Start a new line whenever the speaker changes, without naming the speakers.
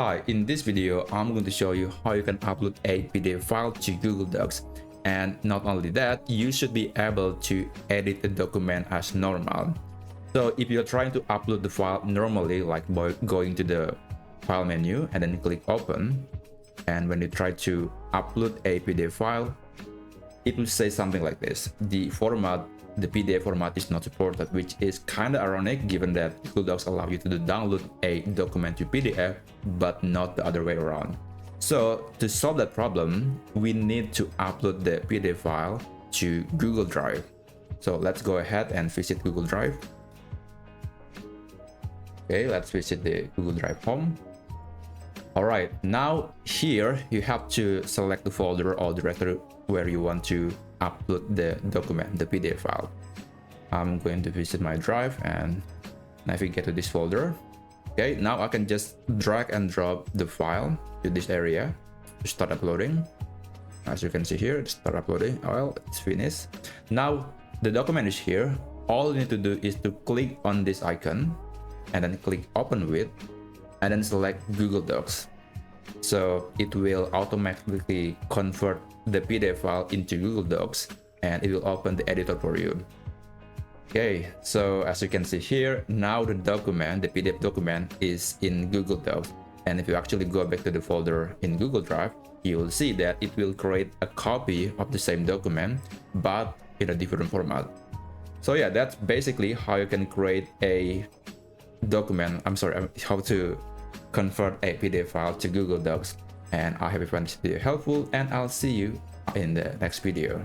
Hi, in this video, I'm going to show you how you can upload a PDF file to Google Docs. And not only that, you should be able to edit the document as normal. So if you're trying to upload the file normally, like by going to the file menu and then click open, and when you try to upload a PDF file, it will say something like this: the PDF format is not supported, which is kind of ironic given that Google Docs allow you to download a document to PDF, but not the other way around. So to solve that problem, we need to upload the PDF file to Google Drive. So let's go ahead and visit Google Drive. Okay, let's visit the Google Drive home. All right, now here you have to select the folder or directory where you want to upload the document, the PDF file. I'm going to visit my drive and navigate to this folder. Okay, now I can just drag and drop the file to this area to start uploading. As you can see here, start uploading. Well, it's finished. Now the document is here. All you need to do is to click on this icon and then click open with, and then select Google Docs. So it will automatically convert the PDF file into Google Docs and it will open the editor for you. Okay, so as you can see here, now the document, the PDF document, is in Google Docs. And if you actually go back to the folder in Google Drive, you will see that it will create a copy of the same document, but in a different format. So yeah, that's basically how you can create a document. How to convert a PDF file to Google Docs. And I hope you found this video helpful, and I'll see you in the next video.